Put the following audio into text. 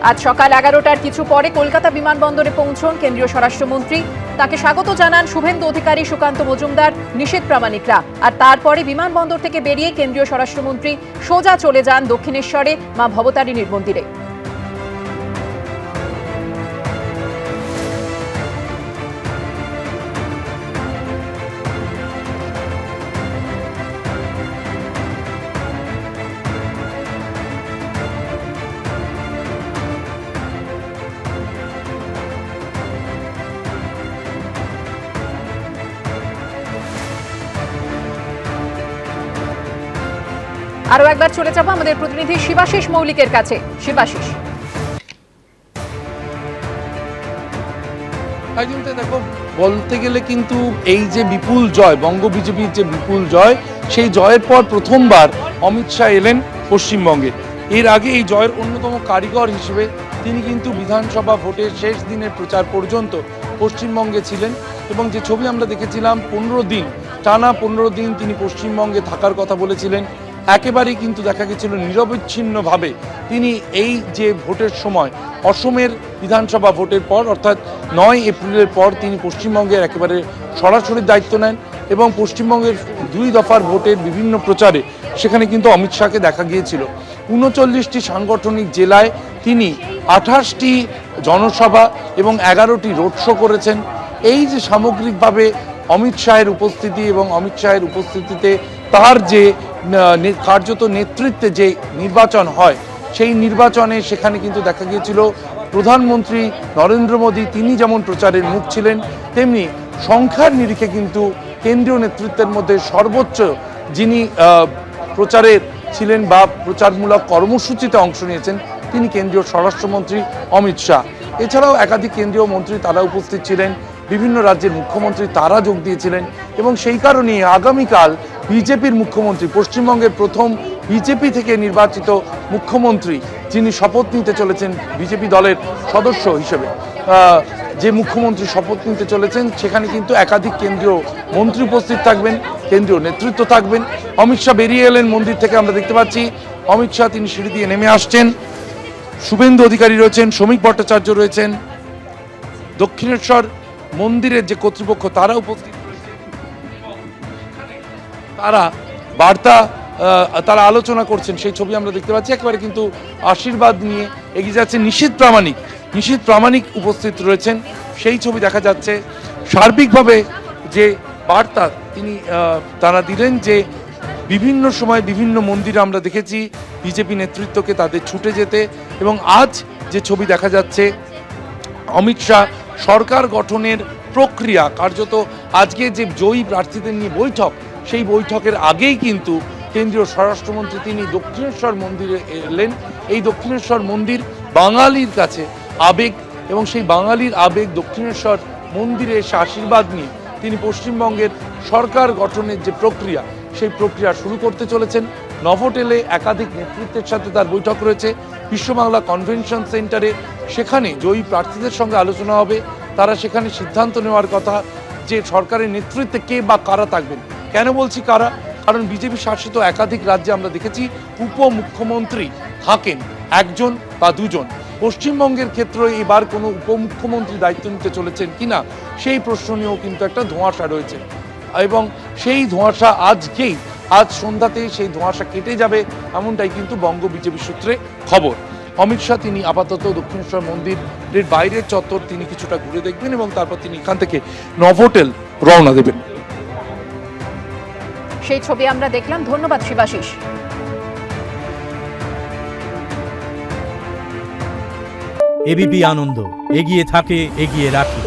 আজ সকাল 11টার কিছু পরে কলকাতা বিমানবন্দরে পৌঁছন কেন্দ্রীয় স্বরাষ্ট্রমন্ত্রী। তাকে স্বাগত জানান শুভেন্দু অধিকারী, সুকান্ত মজুমদার, নিশীথ প্রামাণিকরা। আর তারপরে বিমানবন্দর থেকে বেরিয়ে কেন্দ্রীয় স্বরাষ্ট্রমন্ত্রী সোজা চলে যান দক্ষিণেশ্বরে মা ভবতারিণীর মন্দিরে। আরো একবার চলে যাব আমাদের প্রতিনিধি শিবাশিস মৌলিকের কাছে। শিবাশিস, দেখো, বলতে গেলে কিন্তু এই যে বিপুল জয়, বঙ্গ বিজেপির যে বিপুল জয়, সেই জয়ের পর প্রথমবার অমিত শাহ এলেন পশ্চিমবঙ্গে। এর আগে এই জয়ের অন্যতম কারিগর হিসেবে তিনি কিন্তু বিধানসভা ভোটের শেষ দিনের প্রচার পর্যন্ত পশ্চিমবঙ্গে ছিলেন। এবং যে ছবি আমরা দেখেছিলাম, 15 দিন টানা 15 দিন তিনি পশ্চিমবঙ্গে থাকার কথা বলেছিলেন। একেবারেই কিন্তু দেখা গেছিল নিরবচ্ছিন্নভাবে তিনি এই যে ভোটের সময়, অসমের বিধানসভা ভোটের পর অর্থাৎ 9 এপ্রিলের পর তিনি পশ্চিমবঙ্গের একেবারে সরাসরি দায়িত্ব নেন এবং পশ্চিমবঙ্গের 2 দফার ভোটের বিভিন্ন প্রচারে সেখানে কিন্তু অমিত শাহকে দেখা গিয়েছিল। 39টি সাংগঠনিক জেলায় তিনি 28টি জনসভা এবং 11টি রোড শো করেছেন। এই যে সামগ্রিকভাবে অমিত শাহের উপস্থিতি এবং অমিত শাহের উপস্থিতিতে তার যে কার্যত নেতৃত্বে যে নির্বাচন হয়, সেই নির্বাচনে সেখানে কিন্তু দেখা গিয়েছিল প্রধানমন্ত্রী নরেন্দ্র মোদী তিনি যেমন প্রচারের মুখ ছিলেন, তেমনি সংখ্যার নিরিখে কিন্তু কেন্দ্রীয় নেতৃত্বের মধ্যে সর্বোচ্চ যিনি প্রচারের ছিলেন বা প্রচারমূলক কর্মসূচিতে অংশ নিয়েছেন তিনি কেন্দ্রীয় স্বরাষ্ট্রমন্ত্রী অমিত শাহ। এছাড়াও একাধিক কেন্দ্রীয় মন্ত্রী তারা উপস্থিত ছিলেন, বিভিন্ন রাজ্যের মুখ্যমন্ত্রী তারা যোগ দিয়েছিলেন এবং সেই কারণেই আগামীকাল বিজেপির মুখ্যমন্ত্রী, পশ্চিমবঙ্গের প্রথম বিজেপি থেকে নির্বাচিত মুখ্যমন্ত্রী যিনি শপথ নিতে চলেছেন বিজেপি দলের সদস্য হিসেবে, যে মুখ্যমন্ত্রী শপথ নিতে চলেছেন সেখানে কিন্তু একাধিক কেন্দ্রীয় মন্ত্রী উপস্থিত থাকবেন, কেন্দ্রীয় নেতৃত্ব থাকবেন। অমিত শাহ বেরিয়ে এলেন মন্দির থেকে, আমরা দেখতে পাচ্ছি অমিত শাহ তিনি সিঁড়ি দিয়ে নেমে আসছেন। শুভেন্দু অধিকারী রয়েছেন, শ্রমিক ভট্টাচার্য রয়েছেন, দক্ষিণেশ্বর মন্দিরের যে কর্তৃপক্ষ তারা উপস্থিত রয়েছেন। তারা বার্তা তারা আলোচনা করছেন, সেই ছবি আমরা দেখতে পাচ্ছি। একেবারে কিন্তু আশীর্বাদ নিয়ে এগিয়ে যাচ্ছে নিশীথ প্রামাণিক উপস্থিত রয়েছেন, সেই ছবি দেখা যাচ্ছে। সার্বিকভাবে যে বার্তা তিনি তারা দিলেন যে বিভিন্ন সময় বিভিন্ন মন্দিরে আমরা দেখেছি বিজেপি নেতৃত্বকে তাদের ছুটে যেতে, এবং আজ যে ছবি দেখা যাচ্ছে অমিত শাহ সরকার গঠনের প্রক্রিয়া কার্যত আজকে যে জয়ী প্রার্থীদের নিয়ে বৈঠক, সেই বৈঠকের আগেই কিন্তু কেন্দ্রীয় স্বরাষ্ট্রমন্ত্রী তিনি দক্ষিণেশ্বর মন্দিরে এলেন। এই দক্ষিণেশ্বর মন্দির বাঙালির কাছে আবেগ, এবং সেই বাঙালির আবেগ দক্ষিণেশ্বর মন্দিরে এসে আশীর্বাদ নিয়ে তিনি পশ্চিমবঙ্গের সরকার গঠনের যে প্রক্রিয়া, সেই প্রক্রিয়া শুরু করতে চলেছেন। নভোটেলে একাধিক নেতৃত্বের সাথে তার বৈঠক রয়েছে বিশ্ববাংলা কনভেনশন সেন্টারে, সেখানে জয়ী প্রার্থীদের সঙ্গে আলোচনা হবে। তারা সেখানে সিদ্ধান্ত নেওয়ার কথা যে সরকারের নেতৃত্বে কে বা কারা থাকবেন। কেন বলছি কারা? কারণ বিজেপি শাসিত একাধিক রাজ্যে আমরা দেখেছি উপমুখ্যমন্ত্রী থাকেন একজন বা দুজন। পশ্চিমবঙ্গের ক্ষেত্রে এবার কোনো উপমুখ্যমন্ত্রী দায়িত্ব নিতে চলেছেন কিনা সেই প্রশ্ন নিয়েও কিন্তু একটা ধোঁয়াশা রয়েছে, এবং সেই ধোঁয়াশা আজ সন্ধ্যাতেই সেই ধোঁয়াশা কেটে যাবে এমনটাই কিন্তু বঙ্গ বিজেপি সূত্রে খবর। অমিত শাহ তিনি আপাতত দক্ষিণেশ্বর মন্দিরের বাইরের চত্বর তিনি কিছুটা ঘুরে দেখবেন এবং তারপর তিনি এখান থেকে নভোটেল রওনা দেবেন। সেই ছবি আমরা দেখলাম। ধন্যবাদ শিবাশিস। এবিপি আনন্দ, এগিয়ে থাকে, এগিয়ে রাখে।